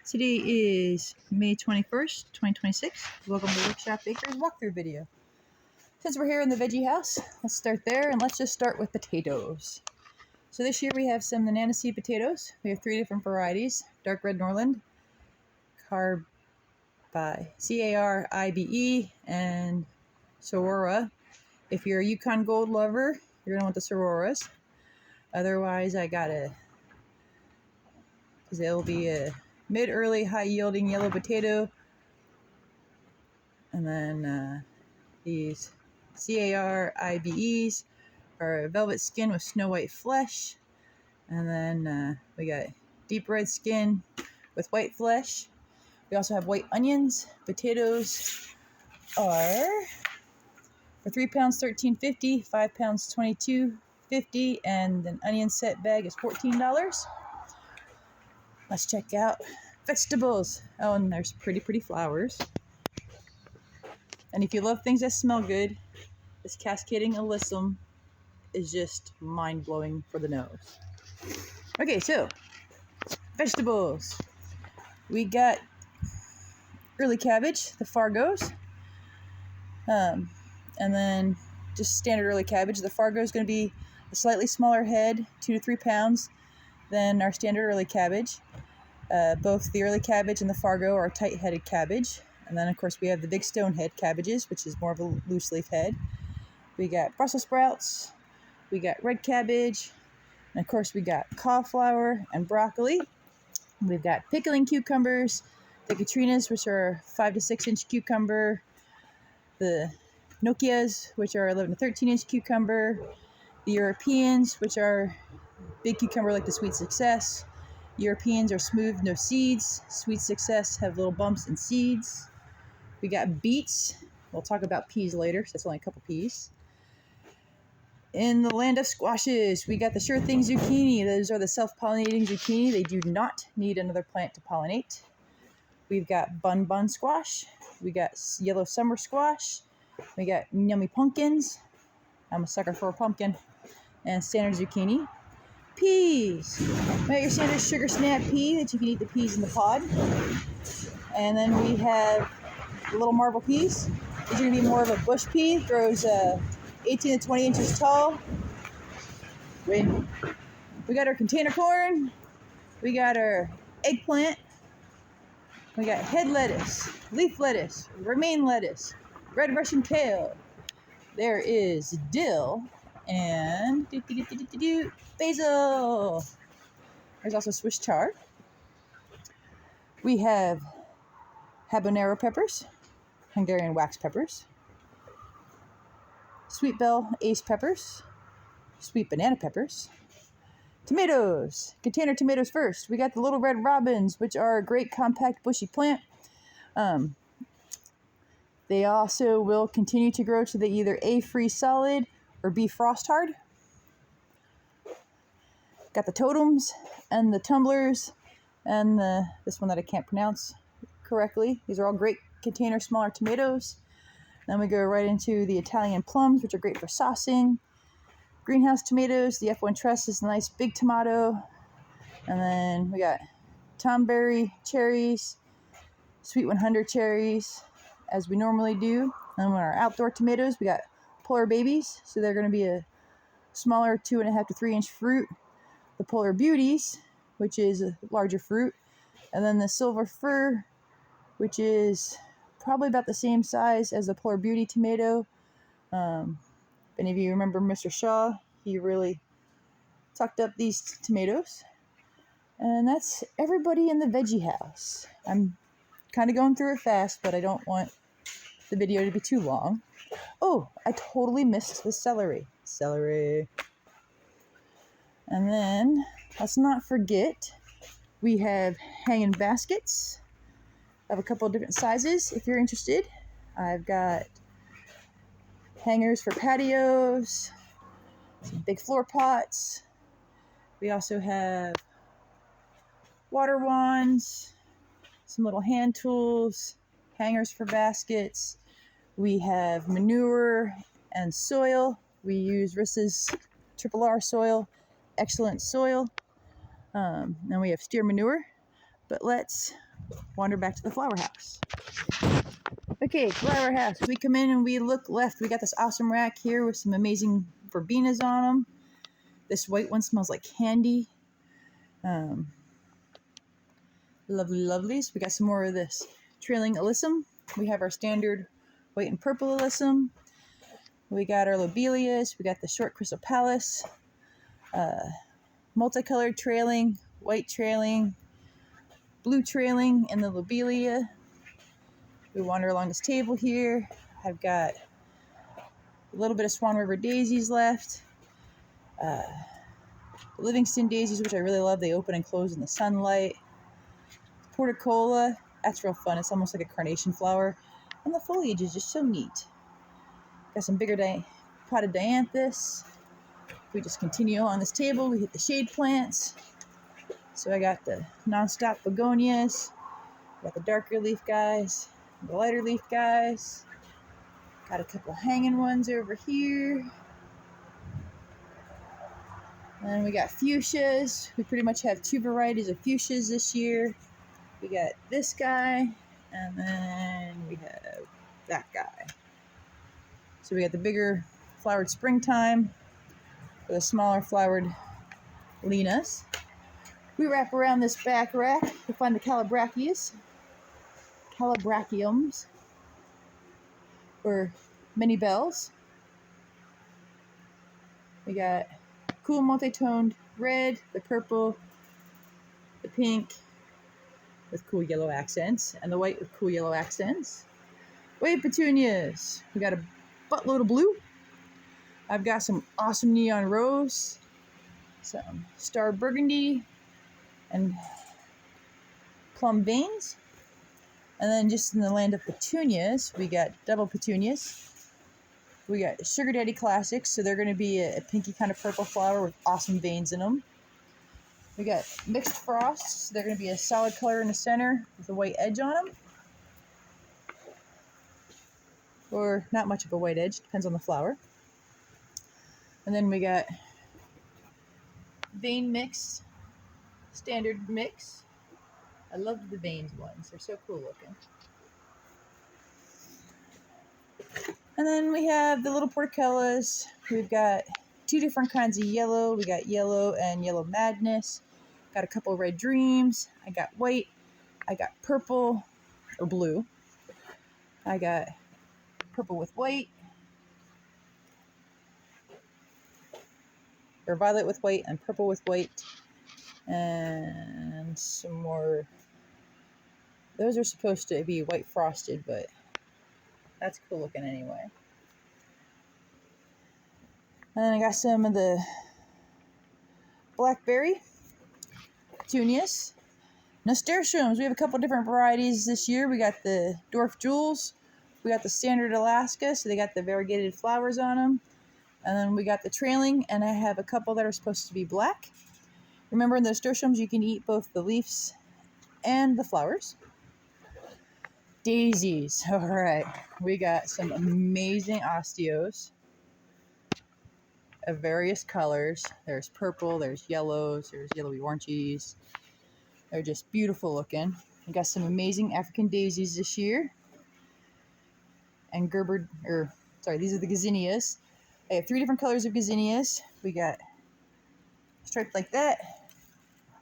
Today is May 21st, 2026. Welcome to WorkShop Acers walkthrough video. Since we're here in the veggie house, let's start there and let's just start with potatoes. So this year we have some banana seed potatoes. We have 3 different varieties: dark red Norland, C-A-R-I-B-E, and Sorora. If you're a Yukon Gold lover, you're gonna want the Sororas. Otherwise, because it'll be a mid-early, high-yielding yellow potato. And then these CARIBEs are velvet skin with snow white flesh. And then we got deep red skin with white flesh. We also have white onions. Potatoes are, for 3 pounds, $13.50, 5 pounds, $22.50, and an onion set bag is $14. Let's check out vegetables. Oh, and there's pretty flowers. And if you love things that smell good, this cascading alyssum is just mind-blowing for the nose. Okay, so vegetables. We got early cabbage, the Fargos, and then just standard early cabbage. The Fargo is going to be a slightly smaller head, 2 to 3 pounds, than our standard early cabbage. Both the early cabbage and the Fargo are tight-headed cabbage. And then, of course, we have the big stone head cabbages, which is more of a loose leaf head. We got Brussels sprouts. We got red cabbage. And, of course, we got cauliflower and broccoli. We've got pickling cucumbers, the Katrinas, which are 5 to 6 inch cucumber, the Nokias, which are 11 to 13 inch cucumber, the Europeans, which are big cucumber like the Sweet Success. Europeans are smooth, no seeds. Sweet Success have little bumps and seeds. We got beets. We'll talk about peas later, so that's only a couple peas. In the land of squashes, we got the Sure Thing zucchini. Those are the self-pollinating zucchini. They do not need another plant to pollinate. We've got bun squash. We got yellow summer squash. We got yummy pumpkins. I'm a sucker for a pumpkin. And standard zucchini. Peas. We got your standard sugar snap pea that you can eat the peas in the pod. And then we have the little marble peas. These are going to be more of a bush pea. Grows 18 to 20 inches tall. We got our container corn. We got our eggplant. We got head lettuce, leaf lettuce, romaine lettuce, red Russian kale. There is dill and basil. There's also Swiss chard. We have habanero peppers, Hungarian wax peppers, sweet bell ace peppers, sweet banana peppers, tomatoes. Container tomatoes first. We got the little red robins, which are a great compact bushy plant. They also will continue to grow to the either A free solid or B frost hard. Got the totems and the tumblers and this one that I can't pronounce correctly. These are all great container smaller tomatoes. Then we go right into the Italian plums, which are great for saucing. Greenhouse tomatoes. The F1 Tress is a nice big tomato. And then we got Tomberry cherries, Sweet 100 cherries, as we normally do. And then our outdoor tomatoes, we got Polar Babies. So they're going to be a smaller 2.5 to 3 inch fruit. The Polar Beauties, which is a larger fruit. And then the Silver Fir, which is probably about the same size as the Polar Beauty tomato. If any of you remember Mr. Shaw, he really tucked up these tomatoes. And that's everybody in the veggie house. I'm kind of going through it fast, but I don't want the video to be too long. Oh, I totally missed the celery. And then, let's not forget, we have hanging baskets. I have a couple of different sizes if you're interested. I've got hangers for patios, some big floor pots. We also have water wands, some little hand tools, hangers for baskets. We have manure and soil. We use Rissa's RRR soil, excellent soil. And we have steer manure. But let's wander back to the flower house. Okay, flower house. We come in and we look left. We got this awesome rack here with some amazing verbenas on them. This white one smells like candy. Lovely lovelies. We got some more of this trailing alyssum. We have our standard white and purple alyssum. We got our lobelias. We got the short chrysopalis, multicolored trailing, white trailing, blue trailing, and the lobelia. We wander along this table here. I've got a little bit of Swan River daisies left. Livingston daisies, which I really love. They open and close in the sunlight. Porticola, that's real fun. It's almost like a carnation flower. And the foliage is just so neat. Got some bigger potted dianthus. We just continue on this table. We hit the shade plants. So I got the non-stop begonias. Got the darker leaf guys. The lighter leaf guys. Got a couple hanging ones over here. And we got fuchsias. We pretty much have 2 varieties of fuchsias this year. We got this guy, and then we have that guy. So we got the bigger flowered springtime with the smaller flowered linas. We wrap around this back rack to find the calabrachiums, or mini bells. We got cool multi-toned red, the purple, the pink with cool yellow accents, and the white with cool yellow accents. Wave petunias. We got a buttload of blue. I've got some awesome neon rose, some star burgundy, and plum veins. And then just in the land of petunias, we got double petunias. We got Sugar Daddy Classics, so they're going to be a pinky kind of purple flower with awesome veins in them. We got mixed frosts, so they're going to be a solid color in the center with a white edge on them. Or not much of a white edge, depends on the flower. And then we got vein mix, standard mix. I love the veins ones, they're so cool looking. And then we have the little portcullis. We've got 2 different kinds of yellow. We got yellow and yellow madness. Got a couple of red dreams. I got white. I got purple or blue. I got purple with white. Or violet with white and purple with white. And some more. Those are supposed to be white frosted, but that's cool looking anyway. And then I got some of the blackberry petunias. Nasturtiums, we have a couple different varieties this year. We got the dwarf jewels. We got the standard Alaska, so they got the variegated flowers on them. And then we got the trailing, and I have a couple that are supposed to be black. Remember, in the nasturtiums, you can eat both the leaves and the flowers. Daisies. All right, we got some amazing osteos of various colors. There's purple, there's yellows, there's yellowy oranges. They're just beautiful looking. We got some amazing African daisies this year. And these are the gazinias. I have 3 different colors of gazinias. We got striped like that.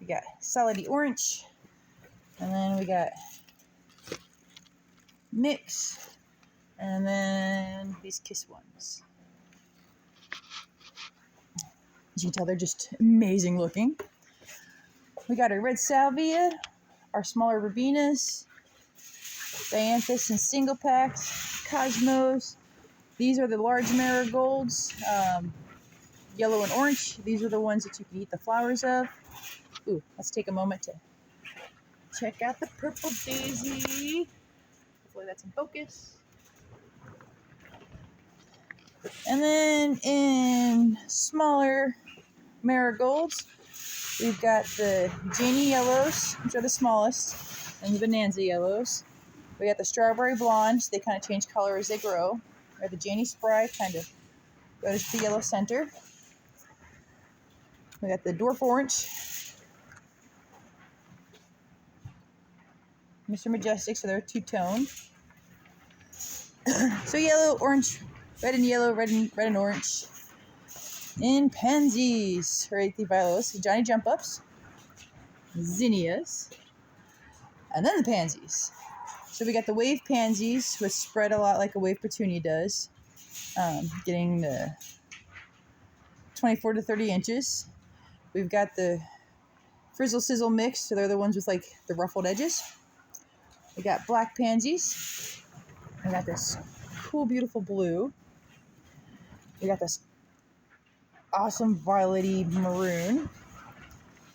We got solidy orange. And then we got mix. And then these kiss ones. As you can tell, they're just amazing looking. We got our red salvia, our smaller verbenas, dianthus in single packs, cosmos. These are the large marigolds, yellow and orange. These are the ones that you can eat the flowers of. Ooh, let's take a moment to check out the purple daisy. Hopefully that's in focus. And then in smaller marigolds, we've got the Janie yellows, which are the smallest, and the bonanza yellows. We got the strawberry blondes. They kind of change color as they grow. We have the Janie spry, kind of goes to the yellow center. We got the dwarf orange. Mr. Majestic, so they're two-tone. So yellow, orange, red and yellow, red and orange. In pansies, right, the violas, Johnny Jump Ups, zinnias, and then the pansies. So we got the wave pansies, which spread a lot like a wave petunia does, getting the 24 to 30 inches. We've got the frizzle sizzle mix, so they're the ones with like the ruffled edges. We got black pansies. We got this cool, beautiful blue. We got this awesome violet-y maroon.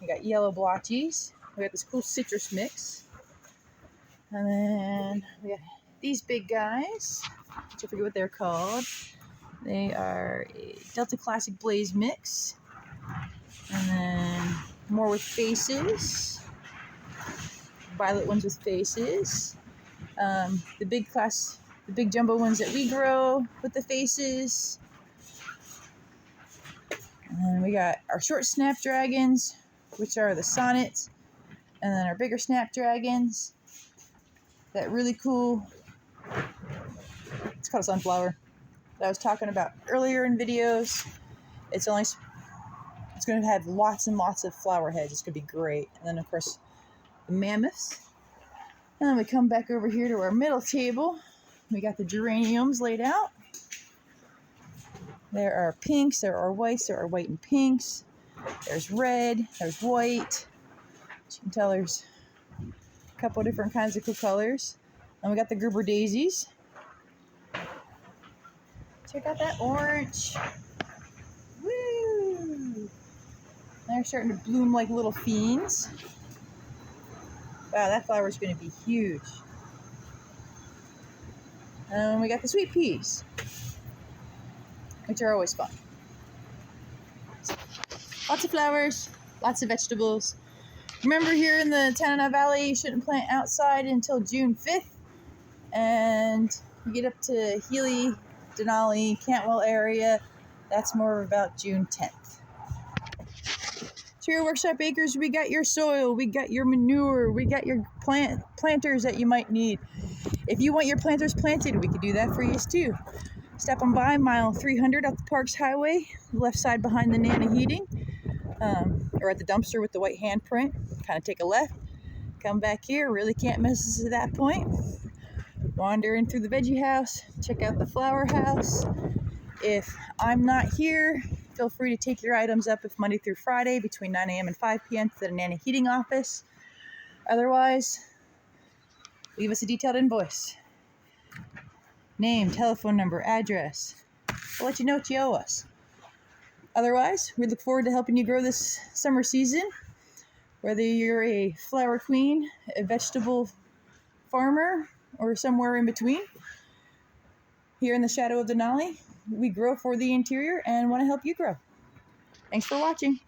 We got yellow blotchies. We got this cool citrus mix. And then we got these big guys, which I forget what they're called. They are a Delta Classic Blaze mix. And then more with faces. Violet ones with faces. The big jumbo ones that we grow with the faces. And then we got our short snapdragons, which are the sonnets. And then our bigger snapdragons. That really cool, it's called a sunflower, that I was talking about earlier in videos. It's going to have lots and lots of flower heads. It's going to be great. And then, of course, the mammoths. And then we come back over here to our middle table. We got the geraniums laid out. There are pinks, there are whites, there are white and pinks. There's red, there's white. As you can tell, there's a couple different kinds of cool colors. And we got the Gerber daisies. Check out that orange. Woo! They're starting to bloom like little fiends. Wow, that flower is going to be huge. And we got the sweet peas, which are always fun. Lots of flowers, lots of vegetables. Remember, here in the Tanana Valley, you shouldn't plant outside until June 5th. And you get up to Healy, Denali, Cantwell area, that's more about June 10th. So your Workshop Acres, we got your soil, we got your manure, we got your planters that you might need. If you want your planters planted, we could do that for you too. Step on by mile 300 up the Parks Highway, left side behind the Nana Heating, or at the dumpster with the white handprint. Kind of take a left, come back here, really can't miss us at that point. Wander in through the veggie house, check out the flower house. If I'm not here, feel free to take your items up if Monday through Friday between 9 a.m. and 5 p.m. to the Nana Heating office. Otherwise, leave us a detailed invoice. Name, telephone number, address. We'll let you know what you owe us. Otherwise, we look forward to helping you grow this summer season. Whether you're a flower queen, a vegetable farmer, or somewhere in between. Here in the shadow of Denali, we grow for the interior and want to help you grow. Thanks for watching.